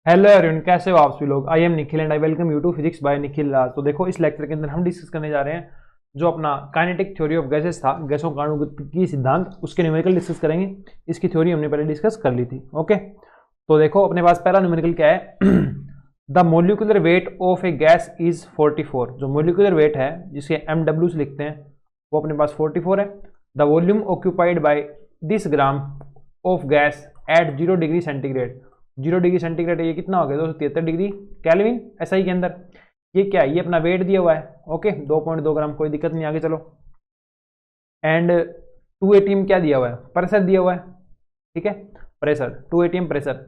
Hello everyone, कैसे हो आप सभी लोग। I am Nikhil and I welcome you to physics by Nikhil Raj. तो देखो, इस लेक्चर के अंदर हम डिस्कस करने जा रहे हैं जो अपना काइनेटिक थ्योरी ऑफ गैसेस था, गैसों का अणुगतिकी सिद्धांत, उसके न्यूमेरिकल डिस्कस करेंगे। इसकी थ्योरी हमने पहले डिस्कस कर ली थी। ओके, तो देखो अपने पास पहला न्यूमेरिकल क्या है। The molecular weight of a gas is 44। जो मोलिकुलर वेट है जिसे MW से लिखते हैं वो अपने पास 44 है। The volume occupied by this gram of gas eight 0 degree centigrade. 0 degree centigrade ये कितना हो गया, 273 डिग्री केल्विन SI के अंदर। ये क्या है, ये अपना वेट दिया हुआ है। ओके, 2.2 ग्राम, कोई दिक्कत नहीं, आगे चलो। एंड 2 ATM क्या दिया हुआ है, प्रेशर दिया हुआ है। ठीक है, pressure 2 ATM pressure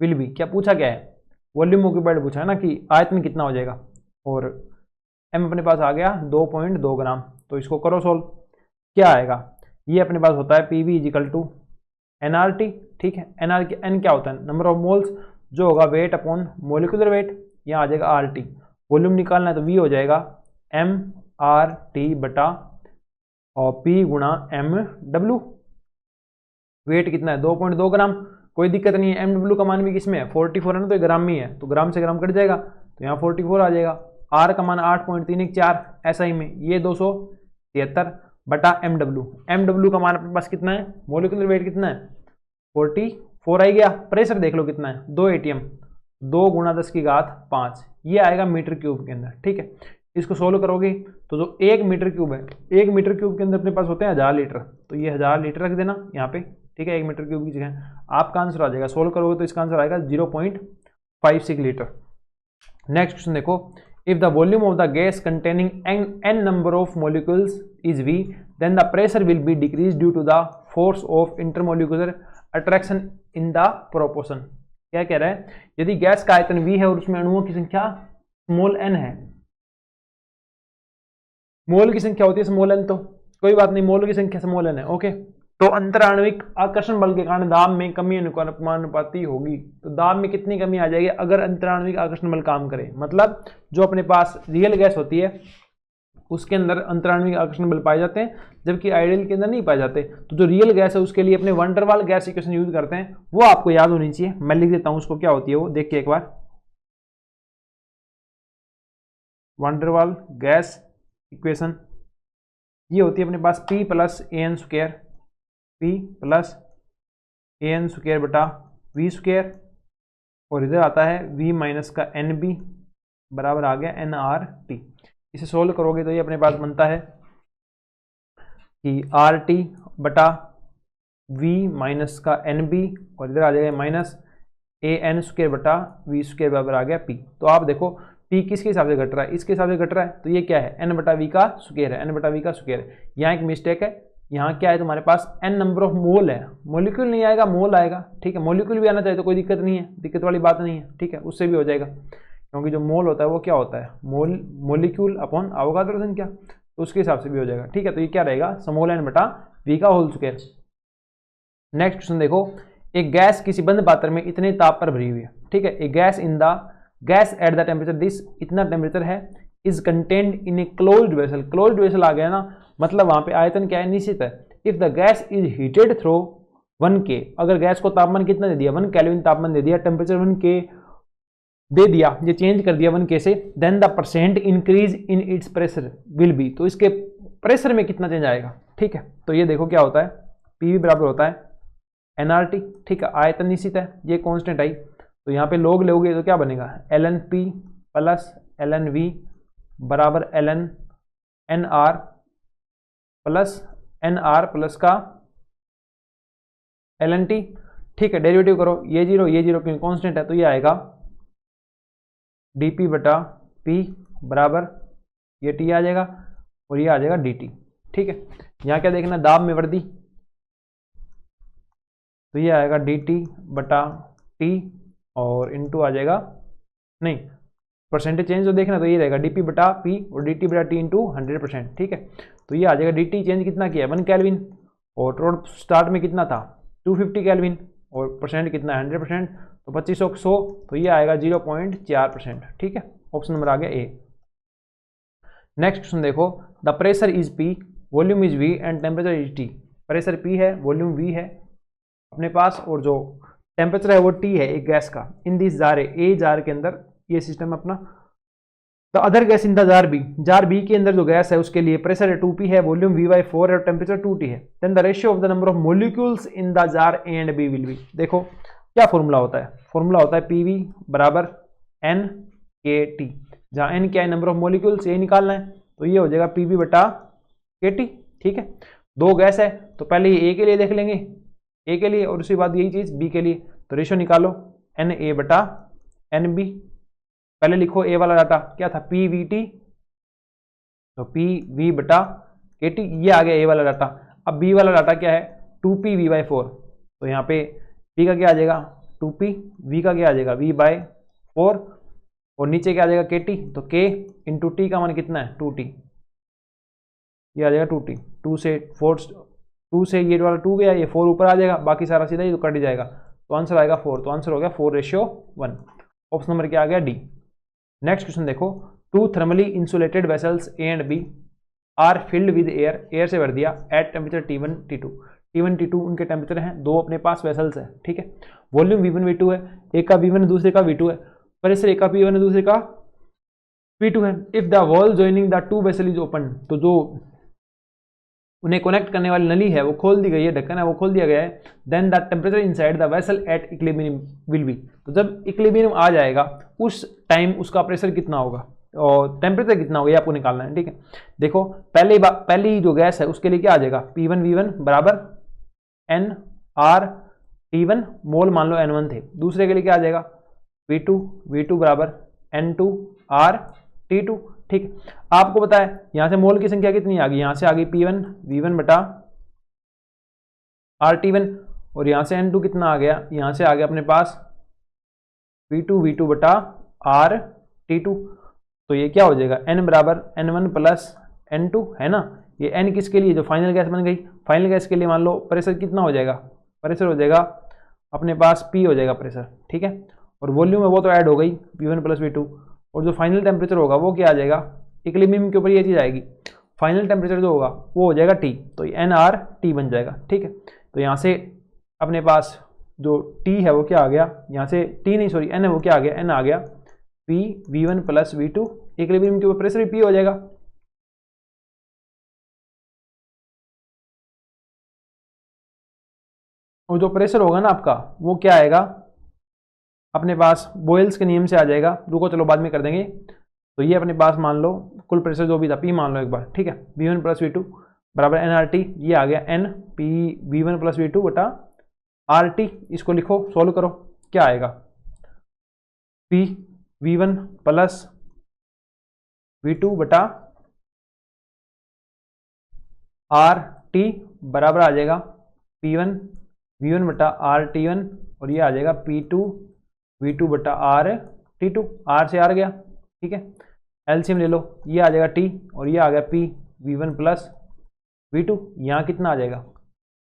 will B, क्या पूछा क्या है, वॉल्यूम ऑक्यूपाइड पूछा है ना कि आयतन कितना हो जाएगा। और M अपने पास आ गया 2.2 ग्राम। तो इसको करो सोल्व, क्या आएगा, ये अपने पास होता है PV इजिकल टू NRT। ठीक है, N क्या होता है, नंबर ऑफ मोल्स, जो होगा वेट अपॉन मोलिकुलर वेट। यहाँ आ जाएगा RT। वॉल्यूम निकालना है तो V हो जाएगा MRT बटा और P गुणा MW। वेट कितना है, 2.2 ग्राम, कोई दिक्कत नहीं है। MW का मान भी किसमें है, 44 है ना, तो ग्राम में ही है, तो ग्राम से ग्राम कट जाएगा, तो यहाँ 44 आ जाएगा। R का मान 8.314 SI में, ये 273 बटा MW का मान अपने पास कितना है, मोलिकुलर वेट कितना है 44 आ गया। प्रेशर देख लो कितना है, 2 ATM, 2 गुणा 10 की घात 5, ये आएगा मीटर क्यूब के अंदर। ठीक है, इसको सोल्व करोगे तो जो 1 मीटर क्यूब है, 1 मीटर क्यूब के अंदर अपने पास होते हैं 1000 लीटर, तो ये 1000 लीटर रख देना यहाँ पे। ठीक है, 1 मीटर क्यूब की जगह आपका आंसर आ जाएगा, सोल्व करोगे तो इसका आंसर आएगा 0.56 लीटर। नेक्स्ट क्वेश्चन देखो, if the volume of the gas containing n number of molecules is V, then the pressure will be decreased due to the force of intermolecular attraction in the proportion। क्या कह रहा है, यदि gas का आयतन V है और उसमें अणुओं की संख्या स्मॉल n है, मोल की संख्या होती है स्मॉल n, तो कोई बात नहीं, मोल की संख्या स्मॉल n है। ओके, तो अंतराण्विक आकर्षण बल के कारण दाब में कमी अनुपाती होगी। तो दाब में कितनी कमी आ जाएगी अगर अंतराण्विक आकर्षण बल काम करे, मतलब जो अपने पास रियल गैस होती है उसके अंदर अंतराण्विक आकर्षण बल पाए जाते हैं, जबकि आइडियल के अंदर नहीं पाए जाते। तो जो रियल गैस है उसके लिए अपने वंडर वाल गैस इक्वेशन यूज करते हैं, वो आपको याद होनी चाहिए। मैं लिख देता हूं उसको, क्या होती है वो देख के एक बार। वंडर वाल गैस इक्वेशन ये होती है अपने पास P plus AN square, P plus AN square बटा V स्क्वायर, और इधर आता है V माइनस का NB बराबर आ गया NRT। इसे सोल्व करोगे तो ये अपने पास बनता है कि RT बटा V माइनस का NB, और इधर आ जाएगा माइनस AN स्क्वायर बटा V स्क्वायर बराबर आ गया P। तो आप देखो P किसके हिसाब से घट रहा है, इसके हिसाब से घट रहा है, तो ये क्या है, N बटा V का स्क्वायर है, N बटा V का स्क्वायर है। यहाँ एक मिस्टेक है, यहाँ क्या है तुम्हारे पास N नंबर ऑफ मोल है, मोलिक्यूल नहीं आएगा, मोल आएगा। ठीक है, मोलिक्यूल भी आना चाहिए तो कोई दिक्कत नहीं है, दिक्कत वाली बात नहीं है। ठीक है, उससे भी हो जाएगा, क्योंकि जो मोल होता है वो क्या होता है, मोलिक्यूल अपॉन अवोगाद्रो संख्या, तो उसके हिसाब से भी हो जाएगा। ठीक है, तो ये क्या रहेगा, स्मॉल n बटा V का होल स्क्वायर। नेक्स्ट क्वेश्चन देखो, एक गैस किसी बंद पात्र में इतने ताप पर भरी हुई है। ठीक है, a gas in the gas at the temperature this, इतना टेम्परेचर है, is contained in a closed vessel. Closed vessel आ गया ना, मतलब वहां पे आयतन क्या है, निश्चित है। If the gas is heated through 1K, अगर गैस को तापमान कितना दे दिया, 1 केल्विन तापमान दे दिया, टेम्परेचर 1K दे दिया, ये चेंज कर दिया 1K से, then the percent increase in its pressure will be, तो इसके प्रेशर में कितना चेंज आएगा। ठीक है, तो ये देखो क्या होता है, PV बराबर होता है NRT। ठीक है, आयतन निश्चित है, ये कांस्टेंट आई, तो यहाँ पे लोग लोगे तो क्या बनेगा, ln P plus ln V बराबर ln NR plus NR plus का ln T। ठीक है, डेरिवेटिव करो, ये जीरो क्योंकि कांस्टेंट है, तो ये आएगा dP बटा P बराबर ये T आ जाएगा और ये आ जाएगा dt। ठीक है, यहाँ क्या देखना, दाब में वृद्धि, तो ये आएगा dt बटा T और इनटू आ जाएगा, नहीं परसेंटेज चेंज जो देखना तो ये रहेगा dP बटा P और dt बटा T इंटू 100%। ठीक है, तो ये आ जाएगा dt चेंज कितना किया, 1 केल्विन, और टोटल स्टार्ट में कितना था 250 केल्विन, और परसेंट कितना है 100%, तो 2500 100, तो ये आएगा 0.4%। ठीक है, ऑप्शन नंबर आ गया ए। नेक्स्ट क्वेश्चन देखो, the pressure is P, volume is V and temperature is T। Pressure P है, वॉल्यूम V है अपने पास, और जो टेम्परेचर है वो T है एक गैस का, इन दिस जार है, ए जार के अंदर ये सिस्टम अपना। The other gas in the jar B के अंदर जो गैस है उसके लिए प्रेशर है 2P है, वॉल्यूम V/4 है और टेम्परेचर 2T है। Then the ratio of the number of molecules in the jar A and B will be. देखो क्या फॉर्मूला होता है, फॉर्मूला होता है PV बराबर NKT, जहां N क्या है नंबर ऑफ मोलिक्यूल्स, ये निकालना है, तो ये हो जाएगा PV बटा KT। ठीक है, दो गैस है तो पहले ये ए के लिए देख लेंगे, ए के लिए, और उसके बाद यही चीज बी के लिए, तो रेशियो निकालो Na बटा Nb। पहले लिखो ए वाला डाटा क्या था PVT, तो PV बटा KT, ये आ गया ए वाला डाटा। अब बी वाला डाटा क्या है 2PV/4, तो यहाँ पे P का क्या आ जाएगा 2P, V का क्या आ जाएगा V/4, और नीचे क्या आ जाएगा KT, तो K इंटू T का मान कितना है 2T, ये आ जाएगा 2T। 2 से ये वाला 2 गया, ये 4 ऊपर आ जाएगा, बाकी सारा सीधा ही तो कट जाएगा, तो आंसर आएगा 4, तो आंसर हो गया 4:1। ऑप्शन नंबर क्या आ गया डी। नेक्स्ट क्वेश्चन देखो, two thermally insulated vessels A and B are filled with air, air से भर दिया at temperature T1 T2, T1 T2 उनके टेम्परेचर हैं, दो अपने पास वेसल्स है। ठीक है, वॉल्यूम V1 V2 है, एक का V1 दूसरे का V2 है, प्रेशर एक का P1 है दूसरे का P2 है। If the wall joining the two vessel is open, तो जो उन्हें कनेक्ट करने वाली नली है वो खोल दी गई है, ढक्कन है वो खोल दिया गया है। Then the temperature inside the vessel at equilibrium will be, तो जब इक्विलिब्रियम आ जाएगा उस टाइम उसका प्रेशर कितना होगा और टेम्परेचर कितना होगा, ये आपको निकालना है। ठीक है, देखो पहली जो गैस है उसके लिए क्या आ जाएगा P1 V1 बराबर nRT1, मोल मान लो N1 थे। दूसरे के लिए क्या आ जाएगा P2 V2 बराबर N2RT2। ठीक, आपको पता है यहां से मोल की संख्या कितनी आ गई, यहां से आ गई P1 V1 बटा RT1, और यहां से N2 कितना आ गया, यहां से आ गया अपने पास P2 V2 बटा RT2। तो ये क्या हो जाएगा N बराबर N1 प्लस N2 है ना। ये N किसके लिए, जो फाइनल गैस बन गई, फाइनल गैस के लिए मान लो प्रेशर कितना हो जाएगा, प्रेशर हो जाएगा अपने पास P हो जाएगा प्रेशर। ठीक है, और वॉल्यूम है वो तो ऐड हो गई V1 प्लस V2, और जो फाइनल टेम्परेचर होगा वो क्या आ जाएगा, इक्विलिब्रियम के ऊपर ये चीज़ आएगी, फाइनल टेम्परेचर जो होगा वो हो जाएगा T, तो NRT बन जाएगा। ठीक है, तो यहाँ से अपने पास जो T है वो क्या आ गया, यहाँ से T नहीं सॉरी N है वो क्या आ गया, N आ गया P V1 plus V2, equilibrium के ऊपर प्रेशर भी P हो जाएगा। और जो प्रेशर होगा ना आपका वो क्या आएगा अपने पास बॉयल्स के नियम से आ जाएगा, रुको चलो बाद में कर देंगे। तो ये अपने पास मान लो कुल प्रेशर जो भी था P मान लो एक बार। ठीक है, V1 प्लस V2 बराबर NRT, ये आ गया N P V1 plus V2 बटा RT। इसको लिखो सोल्व करो, क्या आएगा P V1 प्लस V2 बटा RT बराबर आ जाएगा P1 V1 बटा RT1, और ये आ जाएगा P2 V2 बटा RT2, R से R गया। ठीक है, एलसीएम ले लो, ये आ जाएगा T और ये आ गया P V1 प्लस V2, यहाँ कितना आ जाएगा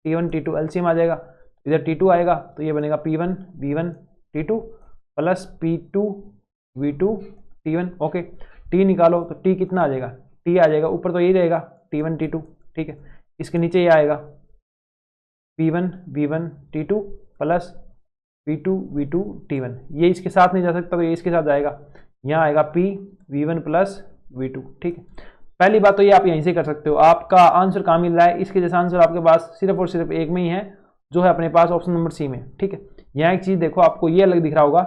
T1 T2, एलसीएम आ जाएगा, इधर T2 आएगा तो ये बनेगा P1 V1 T2 plus P2 V2 T1। Okay, T निकालो तो T कितना आ जाएगा, T आ जाएगा ऊपर तो यही रहेगा T1 T2। ठीक है, इसके नीचे ये आएगा P1 V1 T2 plus P2 V2 T1, ये इसके साथ नहीं जा सकता तो ये इसके साथ जाएगा, यहाँ आएगा P V1 प्लस V2। ठीक है, पहली बात तो ये आप यहीं से कर सकते हो, आपका आंसर कहाँ मिल रहा है, इसके जैसा आंसर आपके पास सिर्फ और सिर्फ एक में ही है, जो है अपने पास ऑप्शन नंबर सी में। ठीक है, यहाँ एक चीज़ देखो आपको ये अलग दिख रहा होगा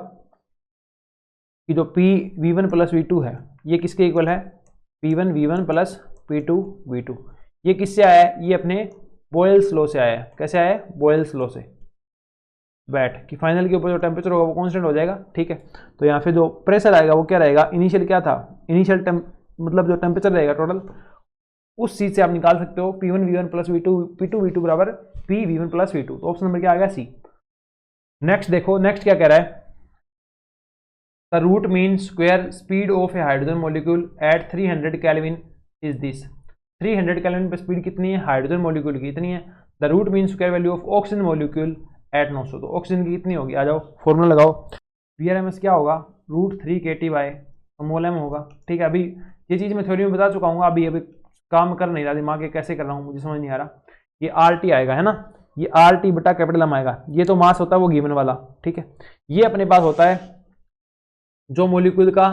कि जो P V1 प्लस V2 है ये किसके इक्वल है, P1 V1 plus P2 V2। ये किससे आया है, ये अपने बॉयल्स लॉ से आया है। कैसे आया है, बॉयल्स लॉ से, बैट कि फाइनल के ऊपर जो टेम्परेचर होगा वो कांस्टेंट हो जाएगा। ठीक है, तो यहाँ पे जो प्रेशर आएगा वो क्या रहेगा, इनिशियल क्या था, इनिशियल मतलब जो टेम्परेचर रहेगा टोटल, उस चीज से आप निकाल सकते हो P1 V1 plus V2 P2 V2 बराबर P V1 प्लस V2। तो ऑप्शन नंबर क्या आ गया सी। नेक्स्ट देखो, नेक्स्ट क्या कह रहा है, the root mean square speed of a hydrogen molecule at 300 kelvin is this. 300 kelvin पे स्पीड कितनी है हाइड्रोजन मॉलिक्यूल की, इतनी है। The root mean square value of oxygen molecule at 900, तो ऑक्सीजन की कितनी होगी, आ जाओ फॉर्मूला लगाओ, VRMS क्या होगा √3 kT बाय मोल m होगा। ठीक है, अभी ये चीज़ मैं थ्योरी में बता चुका हूँ, अभी काम कर नहीं रहा दिमाग के, कैसे कर रहा हूँ मुझे समझ नहीं आ रहा। ये RT आएगा है ना, ये आर टी बटा कैपिटल एम आएगा। ये तो मास होता है वो गिवन वाला, ठीक है। ये अपने पास होता है जो मॉलिक्यूल का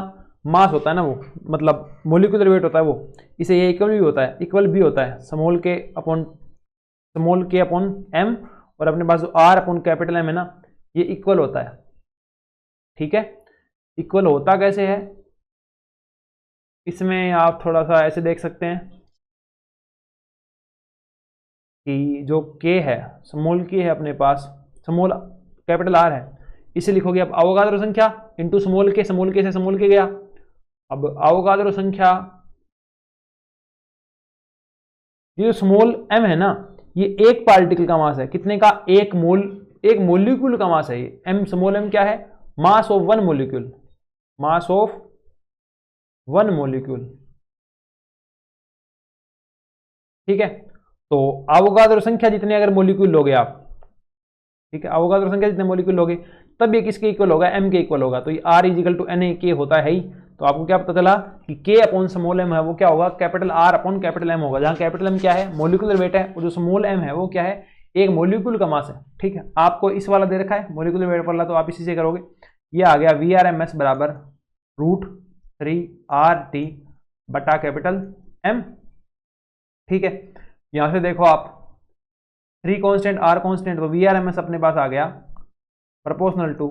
मास होता है ना, वो मतलब मॉलिक्यूलर वेट होता है वो, इसे ये इक्वल भी होता है, इक्वल भी होता है स्मॉल के अपॉन एम, और अपने पास जो आर अपॉन कैपिटल एम है ना, ये इक्वल होता है, ठीक है। इक्वल होता कैसे है, इसमें आप थोड़ा सा ऐसे देख सकते हैं कि जो के है, स्मॉल के है अपने पास, स्मॉल कैपिटल आर है, इसे लिखोगे अब अवोगाद्रो संख्या इंटू स्मॉल के से स्मॉल के गया। अब अवोगाद्रो संख्या, ये जो स्मॉल एम है ना, ये एक पार्टिकल का मास है, कितने का, एक मोलिक्यूल का मास है ये। एम स्मॉल एम क्या है, mass of one molecule, mass of one molecule, ठीक है। तो अवोगाद्रो संख्या जितने अगर मोलिक्यूल लोगे आप, ठीक है, अवोगाद्रो संख्या जितने मोलिक्यूल लोगे तब ये किसके इक्वल होगा, एम के इक्वल होगा। तो ये R equal to N A K होता है ही। तो आपको क्या पता चला कि के अपॉन स्मॉल एम है वो क्या होगा, capital R upon capital M होगा, जहां कैपिटल एम क्या है, मोलिकुलर वेट है, और जो स्मॉल एम है वो क्या है, एक मोलिक्यूल का मास है, ठीक है। आपको इस वाला दे रखा है मोलिकुलर वेट वाला, तो आप इसी से करोगे। ये आ गया वी आर एम एस बराबर √3 RT बटा कैपिटल एम, ठीक है। यहां से देखो आप 3 कांस्टेंट R कांस्टेंट, तो वी आर एम एस अपने पास आ गया प्रोपोर्शनल टू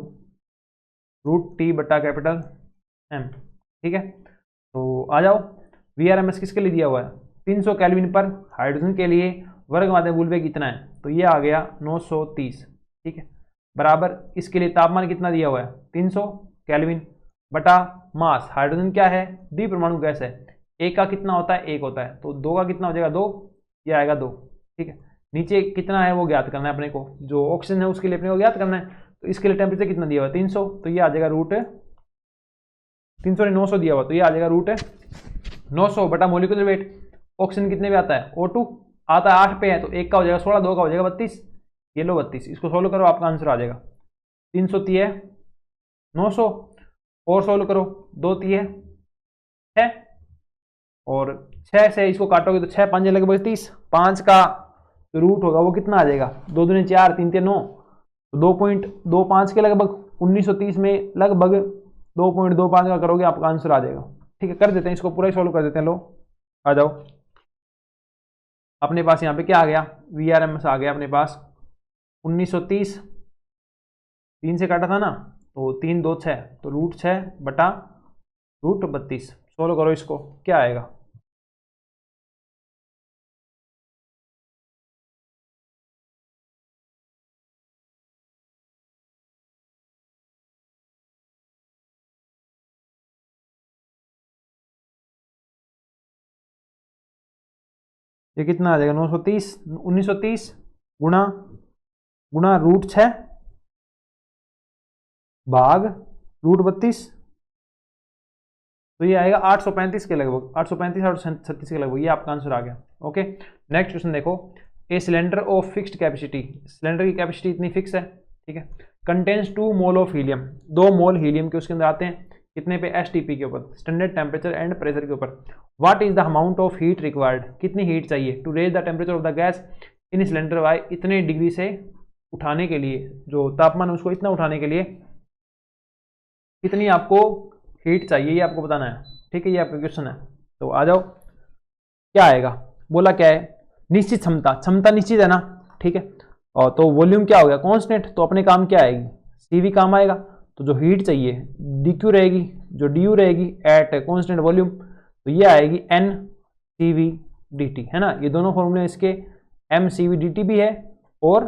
√T बटा कैपिटल एम, ठीक है। तो आ जाओ, वी आर एम एस किसके लिए दिया हुआ है, 300 केल्विन पर हाइड्रोजन के लिए वर्ग माध्य मूल वेग कितना है, तो ये आ गया 930, ठीक है, बराबर इसके लिए तापमान कितना दिया हुआ है 300 केल्विन बटा मास, हाइड्रोजन क्या है, द्वि परमाणु गैस है, एक का कितना होता है, एक होता है, तो दो का कितना हो जाएगा, 2, ये आएगा 2, ठीक है। नीचे कितना है वो ज्ञात करना है अपने को, जो ऑक्सीजन है उसके लिए अपने को ज्ञात करना है, तो इसके लिए टेम्परेचर कितना दिया हुआ है 300, तो ये आ जाएगा √900 दिया हुआ, तो ये आ जाएगा √900 बटा मोलिकुलर वेट। ऑक्सीजन कितने पे आता है, O2 आता है 8 पे है, तो एक का हो जाएगा 16, दो का हो जाएगा 32, ये लो 32, इसको सोल्व करो आपका आंसर आ जाएगा 330 900, और सोल्व करो 2 3 6, और 6 से इसको काटोगे तो 6 5 लगभग 30, 5 का रूट होगा वो कितना आ जाएगा, 2 दूनी 4 3 3 9, 2.25 के लगभग 1930 में लगभग 2.25 का करोगे आपका आंसर आ जाएगा, ठीक है। कर देते हैं इसको पूरा ही सोल्व कर देते हैं, लो आ जाओ। अपने पास यहाँ पे क्या आ गया, वी आर एम एस आ गया अपने पास 1930, 3 से काटा था ना, तो 3 2 6, तो √6 बटा √32, सोल्व करो इसको, क्या आएगा, ये कितना आ जाएगा 930, 1930 गुणा √6 भाग √32, तो ये आएगा 835 के लगभग, 835 836 के लगभग, ये आपका आंसर आ गया। ओके, नेक्स्ट क्वेश्चन देखो, a cylinder of fixed capacity, cylinder की कैपेसिटी इतनी फिक्स है, ठीक है, contains 2 mole of helium, 2 mole helium के उसके अंदर आते हैं, कितने पे, STP के ऊपर, स्टैंडर्ड टेम्परेचर एंड प्रेशर के ऊपर। What is the amount of heat required, कितनी हीट चाहिए to raise the temperature of the gas in cylinder by, इतने डिग्री से उठाने के लिए, जो तापमान है उसको इतना उठाने के लिए कितनी आपको हीट चाहिए, ये आपको बताना है, ठीक है, ये आपका क्वेश्चन है। तो आ जाओ, क्या आएगा, बोला क्या है, निश्चित क्षमता, क्षमता निश्चित है ना, ठीक है, और तो वॉल्यूम क्या हो गया कांस्टेंट, तो अपने काम क्या आएगी, CV काम आएगा, तो जो हीट चाहिए DQ रहेगी, जो DU रहेगी एट कांस्टेंट वॉल्यूम, तो ये आएगी NCV/dt, है ना, ये दोनों फॉर्मूले इसके, MCV/dt भी है और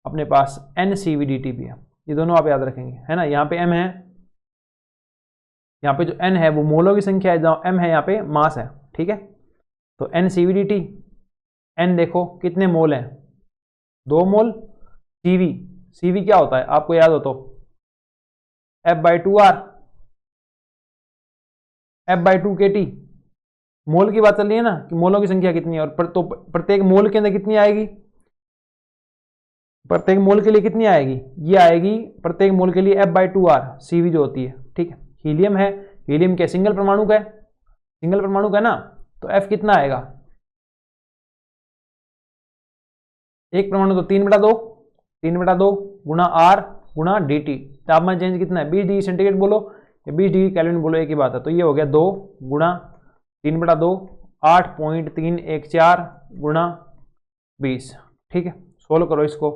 अपने पास NCV/dt भी है, ये दोनों आप याद रखेंगे, है ना। यहाँ पे M है, यहाँ पे जो N है वो मोलों की संख्या है, जहाँ M है यहाँ पे मास है, ठीक है। तो NCV/dt, N देखो कितने मोल हैं, 2 मोल, CV क्या होता है आपको याद हो तो F/2R, F/2 kT, मोल की बात चल रही है ना कि मोलों की संख्या कितनी है, और तो प्रत्येक मोल के अंदर कितनी आएगी, प्रत्येक मोल के लिए कितनी आएगी, ये आएगी प्रत्येक मोल के लिए F/2R, CV जो होती है, ठीक है। हीलियम है, हीलियम के सिंगल परमाणु का है, सिंगल परमाणु का ना, तो F कितना आएगा, एक परमाणु तो 3/2 गुणा R गुणा dt। तापमान चेंज कितना है 20 डिग्री सेंटीग्रेड बोलो या 20 डिग्री केल्विन बोलो, एक ही बात है। तो ये हो गया 2 गुणा 3/2 8.314 गुणा 20। ठीक है, सोल्व करो इसको,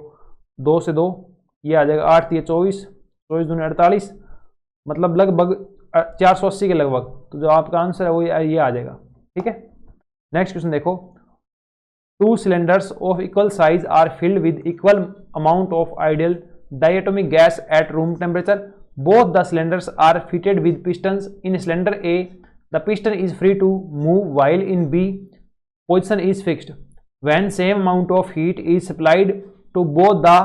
2 से 2 ये आ जाएगा 8 24 24 दूनी 48, मतलब लगभग 480 के लगभग। तो जो आपका आंसर है वो ये आ जाएगा। ठीक है, नेक्स्ट क्वेश्चन देखो, 2 cylinders of equal size are filled with equal amount of ideal diatomic gas at room temperature. Both the cylinders are fitted with pistons. In cylinder A, the piston is free to move while in B, position is fixed. When same amount of heat is supplied to both the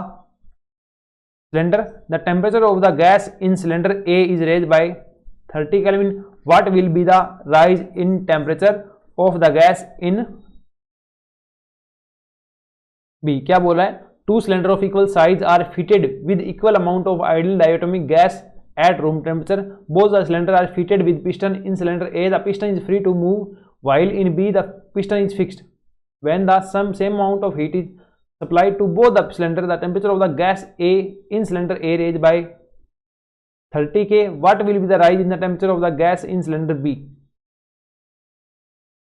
cylinder, the temperature of the gas in cylinder A is raised by 30 Kelvin. What will be the rise in temperature of the gas in B? क्या बोला है, 2 cylinders of equal size are fitted with equal amount of ideal diatomic gas at room temperature. Both the cylinders are fitted with piston. In cylinder A, the piston is free to move, while in B, the piston is fixed. When the same amount of heat is supplied to both the cylinders, the temperature of the gas A in cylinder A raised by 30 K. What will be the rise in the temperature of the gas in cylinder B?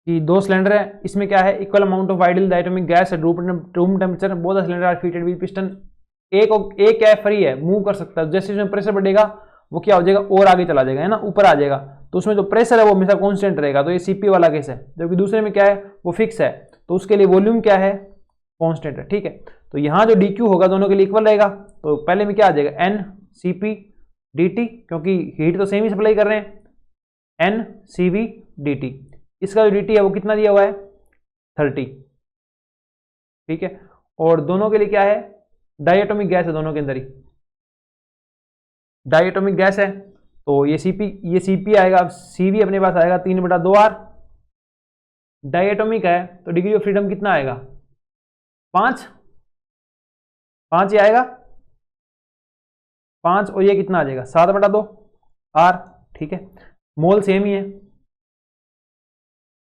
कि 2 cylinder है, इसमें क्या है, equal amount of ideal diatomic gas at room temperature, both the cylinder are fitted with piston. एक क्या है, free है, move कर सकता है। जैसे इसमें प्रेशर बढ़ेगा वो क्या हो जाएगा, और आगे चला जाएगा, है ना, ऊपर आ जाएगा। तो उसमें जो प्रेशर है वो हमेशा कांस्टेंट रहेगा, तो ये सीपी वाला केस है। जबकि दूसरे में क्या है, वो फिक्स है, तो उसके लिए वॉल्यूम क्या है, कांस्टेंट है। ठीक है, तो यहाँ जो DQ होगा दोनों के लिए इक्वल रहेगा। तो पहले में क्या आ जाएगा, N CP DT, क्योंकि हीट तो सेम ही सप्लाई कर रहे हैं, N CV DT। इसका जो dt है वो कितना दिया हुआ है, 30। ठीक है, और दोनों के लिए क्या है, डायटोमिक गैस है, दोनों के अंदर ही डायटोमिक गैस है। तो ये Cp आएगा, Cv अपने पास आएगा 3/2R। डायटोमिक है तो डिग्री ऑफ फ्रीडम कितना आएगा, 5 ही आएगा, 5, और ये कितना आ जाएगा 7/2R। ठीक है, मोल सेम ही है,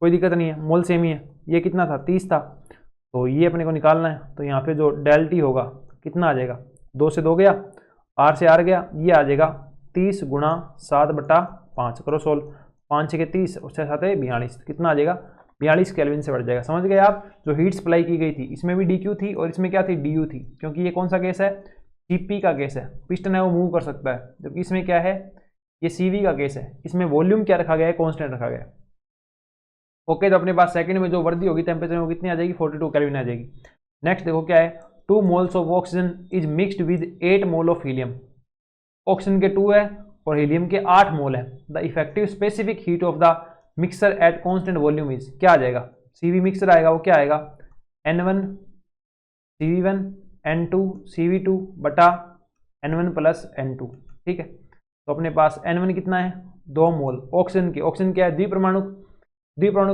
कोई दिक्कत नहीं है, मोल सेम ही है। ये कितना था, 30 था, तो ये अपने को निकालना है। तो यहाँ पे जो डेल टी होगा कितना आ जाएगा, 2 से 2 गया, R से R गया, ये आ जाएगा 30 गुणा 7/5। करो सोल्व, 5 6 के 30 और 6 7 42, कितना आ जाएगा, 42 केल्विन से बढ़ जाएगा। समझ गए आप, जो हीट सप्लाई की गई थी इसमें भी DQ थी और इसमें क्या थी, DU थी, क्योंकि ये कौन सा केस है, CP का केस है, पिस्टन है वो मूव कर सकता है। जबकि इसमें क्या है, ये CV का केस है, इसमें वॉल्यूम क्या रखा गया है, कॉन्स्टेंट रखा गया है। ओके, तो अपने पास सेकंड में जो वर्दी होगी टेम्परेचर में वो कितनी आ जाएगी, 42 केल्विन आ जाएगी। नेक्स्ट देखो क्या है, 2 moles of oxygen is mixed with 8 mole of helium. Oxygen के 2 है और हीलियम के 8 मोल है। The effective specific heat of the mixer at constant volume is, क्या आ जाएगा, CV मिक्सर आएगा, वो क्या आएगा, N1 CV1 N2 CV2 बटा N1 प्लस N2। ठीक है, तो अपने पास N1 कितना है, 2 मोल ऑक्सीजन की। ऑक्सीजन क्या है, द्विपरमाणु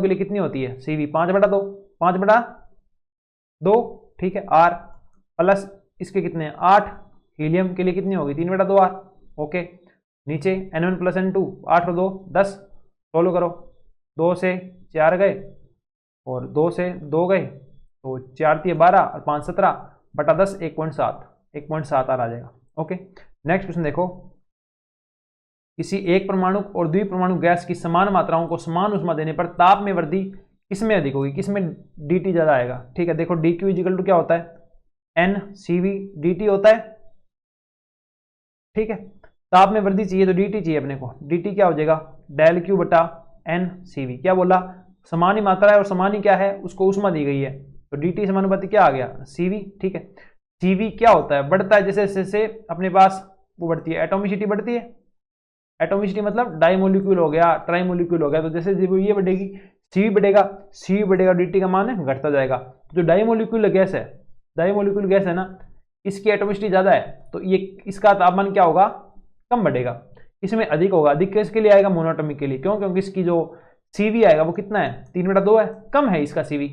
के लिए कितनी होती है, CV 5/2। ठीक है, R प्लस इसके कितने हैं 8, हीलियम के लिए कितनी होगी 3/2R। ओके, नीचे N1 प्लस N2, 8 और 2 10, सोल्व करो, 2 से 4 गए और 2 से 2 गए, तो 4 3 12 और 5 17 बटा 10 1.7 आ जाएगा। ओके, नेक्स्ट क्वेश्चन देखो, किसी एक परमाणु और द्विपरमाणु गैस की समान मात्राओं को समान ऊष्मा देने पर ताप में वृद्धि किसमें अधिक होगी, किसमें dt ज्यादा आएगा। ठीक है, देखो dq इक्वल टू क्या होता है, n CV dt होता है। ठीक है, ताप में वृद्धि चाहिए तो dt चाहिए अपने को, dt क्या हो जाएगा, डेल q बटा n CV। क्या बोला, समान ही मात्रा है और समान ही क्या है, उसको ऊष्मा दी गई है, तो dt समानुपाती क्या आ गया, CV। ठीक है, CV क्या होता है, बढ़ता है जैसे जैसे अपने पास वो बढ़ती है, एटोमिसिटी बढ़ती है। एटोमिसिटी मतलब डाइमोलिक्यूल हो गया, ट्राइमोलिक्यूल हो गया, तो जैसे जब ये बढ़ेगी CV बढ़ेगा, dt का मान है घटता जाएगा। तो जो डाइमोलिक्यूल गैस है ना, इसकी एटोमिसिटी ज्यादा है, तो ये इसका तापमान क्या होगा, कम बढ़ेगा। इसमें अधिक होगा, अधिक किसके लिए आएगा, मोनोटॉमिक के लिए। क्यों, क्योंकि इसकी जो CV आएगा वो कितना है, 3/2 है, कम है इसका CV,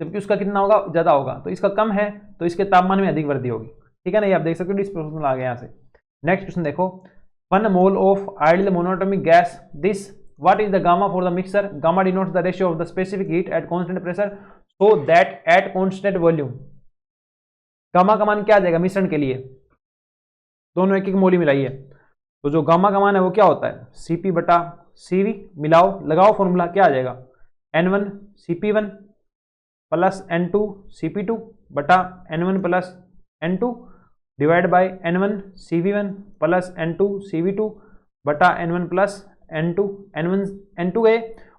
जबकि उसका कितना होगा, ज्यादा होगा। तो इसका कम है तो इसके तापमान में अधिक वृद्धि होगी। ठीक है ना, ये आप देख सकते हो, इस प्रश्न आ गया यहाँ से। नेक्स्ट क्वेश्चन देखो, 1 mole of ideal monoatomic gas, this what is the gamma for the mixer. Gamma denotes the ratio of the specific heat at constant pressure. So that at constant volume, gamma का मान क्या आ जाएगा मिश्रण के लिए, दोनों एक एक मोल ही मिलाइए, तो जो गामा का मान है वो क्या होता है Cp बटा Cv, मिलाओ लगाओ फॉर्मूला, क्या आ जाएगा N1 Cp1 plus N2 Cp2 बटा N1 plus N2 divide by N1 Cv1 plus N2 Cv2 बटा N1 plus N2, N1 N2 गए,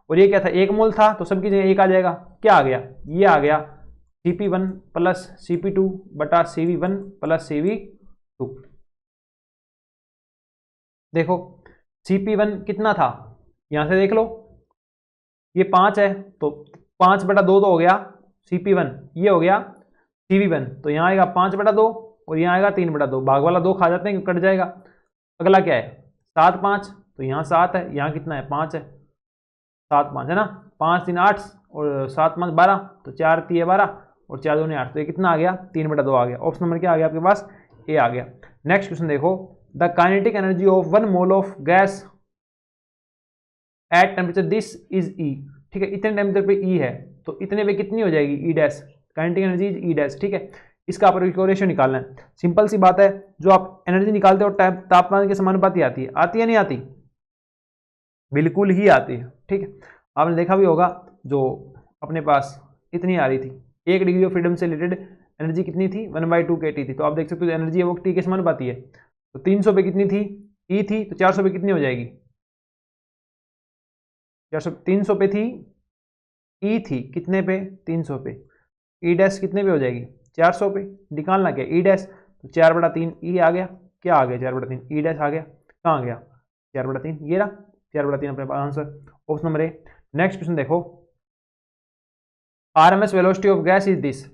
और ये क्या था 1 मोल था, तो सबकी जगह 1 आ जाएगा, क्या आ गया ये आ गया Cp1 प्लस Cp2 बटा Cv1 प्लस Cv2। देखो Cp1 कितना था, यहां से देख लो, ये 5 है, तो 5 बटा 2 तो हो गया Cp1, ये हो गया Cv1, तो यहाँ आएगा 5 बटा 2 और यहाँ आएगा 3 बटा 2, भाग वाला 2 खा जाते हैं, कट जाएगा। अगला क्या है 7 5, तो यहाँ 7 है, यहाँ कितना है 5 है, 7 5 है ना, 5 3 8 और 7 5 12, तो 4 3 12 और 4 2 8, तो ये कितना आ गया 3 बटा 2 आ गया। ऑप्शन नंबर क्या आ गया आपके पास, ए आ गया। नेक्स्ट क्वेश्चन देखो, the kinetic energy of 1 mole of gas at temperature this is E, ठीक है, इतने टेम्परेचर पे ई है, तो इतने पे कितनी हो जाएगी ई dash, kinetic energy is E dash, ठीक है। इसका आप इक्वेशन निकालना है, सिंपल सी बात है, जो आप एनर्जी निकालते हो तापमान के समानुपाती आती है नहीं आती, बिल्कुल ही आती है, ठीक है। आपने देखा भी होगा, जो अपने पास इतनी आ रही थी 1 डिग्री ऑफ फ्रीडम से रिलेटेड एनर्जी कितनी थी 1/2 kT थी, तो आप देख सकते हो एनर्जी है वो टी के समानुपाती है, तो 300 पे कितनी थी ई थी, तो 400 पे कितनी हो जाएगी 300 पे थी ई थी, कितने पे 300 पे, ई डैश कितने पे हो जाएगी 400 पे, निकालना क्या ई डैश, तो 4/3 ई आ गया, क्या आ गया 4/3 ई डैश आ गया, कहाँ आ गया 4/3, ये रहा 4/3 अपने पास answer, option number A. Next question देखो, RMS velocity of gas is this,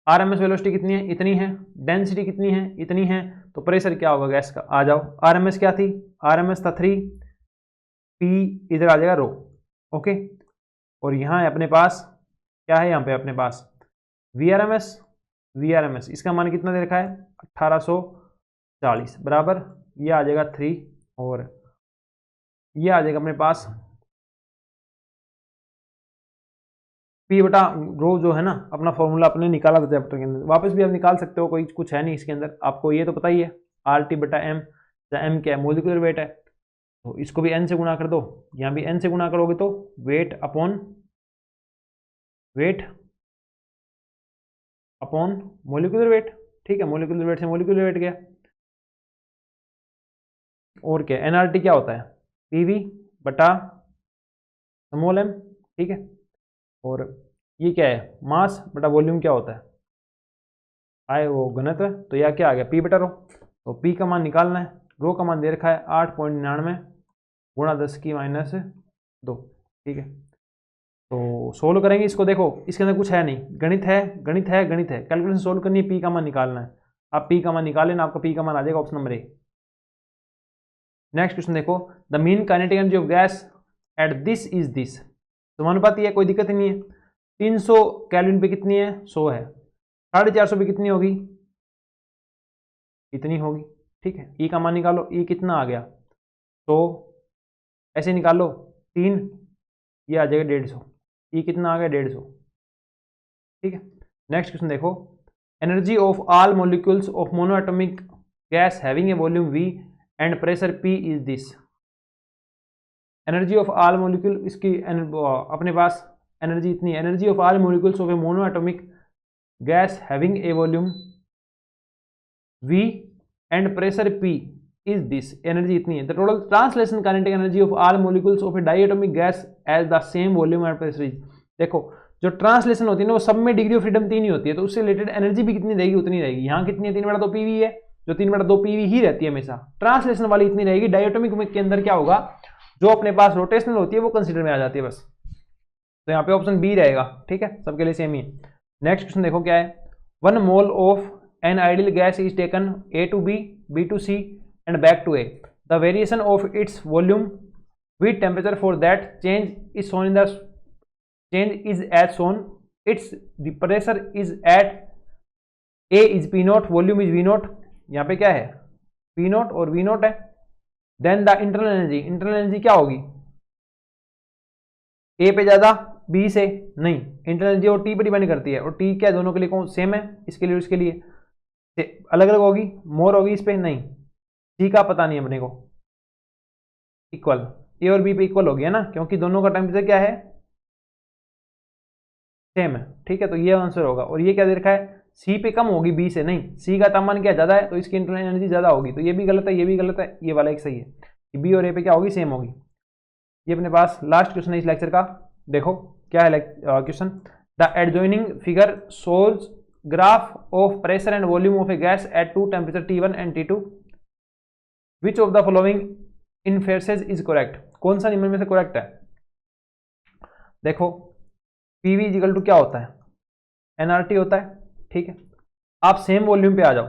RMS velocity कितनी है इतनी है, डेंसिटी कितनी है इतनी है, तो प्रेशर क्या होगा गैस का, आ जाओ, आरएमएस क्या थी, आरएमएस था 3, पी इधर आ जाएगा रो, ओके, और यहाँ है अपने पास क्या है, यहाँ पे अपने पास वीआरएमएस, इसका मान कितना दे रखा है 1840 बराबर, ये आ जाएगा 3 और ये आ जाएगा अपने पास पी बटा रो, जो है ना अपना फॉर्मूला अपने निकाला था चैप्टर के अंदर, वापस भी आप निकाल सकते हो, कोई कुछ है नहीं इसके अंदर, आपको ये तो पता ही है आर टी बटा एम, एम क्या है मोलिकुलर वेट है, तो इसको भी एन से गुणा कर दो, यहाँ भी एन से गुणा करोगे तो वेट अपॉन मोलिकुलर वेट, ठीक है, मोलिकुलर वेट से मोलिकुलर वेट गया, और क्या एनआरटी क्या होता है पीवी बटा स्मॉल एम, ठीक है, और ये क्या है मास बटा वॉल्यूम क्या होता है आए वो घनत्व, तो यह क्या आ गया पी बटा रो, तो पी का मान निकालना है, रो का मान दे रखा है 8.99 गुणा 10⁻², ठीक है। तो सोल्व करेंगे इसको, देखो इसके अंदर कुछ है नहीं, गणित है कैलकुलेशन सोल्व करनी है, पी का मान निकालना है, आप पी का मान निकाल लेना, आपका पी का मान आ जाएगा option number A. Next question देखो, the mean kinetic energy of gas at this is this, समानुपाती है कोई दिक्कत ही नहीं है, 300 केल्विन पे कितनी है 100 है, 450 पे कितनी होगी इतनी होगी, ठीक है। ई का मान निकालो, ई कितना आ गया 100, ऐसे निकालो 3, ये आ जाएगा 150, ई कितना आ गया 150, ठीक है। नेक्स्ट क्वेश्चन देखो, energy of all molecules of monoatomic gas having a volume V and pressure P is this, energy of all molecule, इसकी अपने पास एनर्जी इतनी, energy of all molecules of a monoatomic gas having a volume V and pressure P is this, energy इतनी है। The total translation kinetic energy of all molecules of a diatomic gas as the same volume and pressure is, देखो जो translation होती है ना वो सब में डिग्री ऑफ फ्रीडम 3 ही होती है, तो उससे रिलेटेड एनर्जी भी कितनी रहेगी उतनी रहेगी, यहाँ कितनी है 3/2 PV है, जो 3/2 PV ही रहती है हमेशा, ट्रांसलेशन वाली इतनी रहेगी, डायटोमिक के अंदर क्या होगा जो अपने पास रोटेशनल होती है वो कंसिडर में आ जाती है बस, तो यहाँ पे ऑप्शन बी रहेगा, ठीक है, सबके लिए सेम ही है। नेक्स्ट क्वेश्चन देखो क्या है, 1 mole of an ideal gas is taken A to B, B to C and back to A. The variation of its volume with temperature for that change is shown in the change is as shown. Its the pressure is at A is P naught, volume is V naught. यहाँ पे क्या है P naught और V naught है। Then the internal energy क्या होगी A पे ज्यादा बी से नहीं, इंटरनल एनर्जी और टी पर डिपेंड करती है, और टी क्या दोनों के लिए कौन सेम है, इसके लिए और इसके लिए अलग अलग होगी, मोर होगी इस पे नहीं, सी का पता नहीं अपने को, इक्वल ए और बी पे इक्वल हो गया ना, क्योंकि दोनों का टेम्परेचर क्या है, सेम है, ठीक है। तो ये आंसर होगा। और ये क्या दे रखा है, सी पे कम होगी बी से नहीं, सी का तापमान क्या ज्यादा है तो इसकी इंटरनल एनर्जी ज्यादा होगी, तो ये भी गलत है, ये भी गलत है, ये वाला एक सही है, बी और ए पे क्या होगी, सेम होगी। ये अपने पास लास्ट क्वेश्चन है इस लेक्चर का। देखो क्या है question, the adjoining figure shows graph of pressure and volume of a gas at two temperature T1 and T2, which of the following inferences is correct, कौन सा निम्न में से करेक्ट है। देखो पीवी इक्वल टू क्या होता है, एनआरटी होता है, ठीक है। आप सेम वॉल्यूम पे आ जाओ,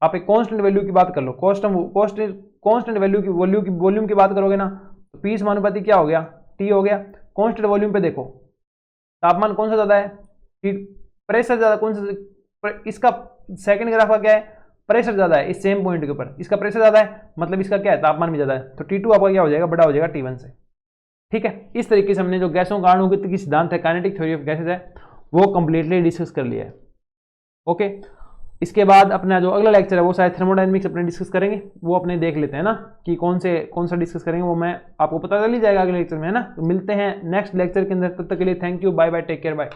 आप एक कांस्टेंट वैल्यू की बात कर लो, कांस्टेंट वैल्यू की वॉल्यूम की बात करोगे ना, तो पी समानुपाती क्या हो गया, टी हो गया। कांस्टेंट वॉल्यूम पे देखो तापमान कौन सा ज्यादा है, प्रेशर ज्यादा, कौन सा, इसका सेकंड ग्राफ का क्या है, प्रेशर ज्यादा है इस सेम पॉइंट के ऊपर, इसका प्रेशर ज्यादा है मतलब इसका क्या है, तापमान भी ज्यादा है, तो T2 आपका क्या हो जाएगा, बड़ा हो जाएगा T1 से, ठीक है। इस तरीके से हमने जो गैसों का आणुगतिकी सिद्धांत है, काइनेटिक थ्योरी ऑफ गैसेस है, वो कंप्लीटली डिस्कस कर लिया है। ओके, इसके बाद अपना जो अगला लेक्चर है वो शायद थर्मोडायनेमिक्स अपने डिस्कस करेंगे, वो अपने देख लेते हैं ना कि कौन सा डिस्कस करेंगे, वो मैं आपको पता चल ही जाएगा अगले लेक्चर में, है ना। तो मिलते हैं नेक्स्ट लेक्चर के अंदर, तब तक के लिए thank you, bye bye, take care, bye.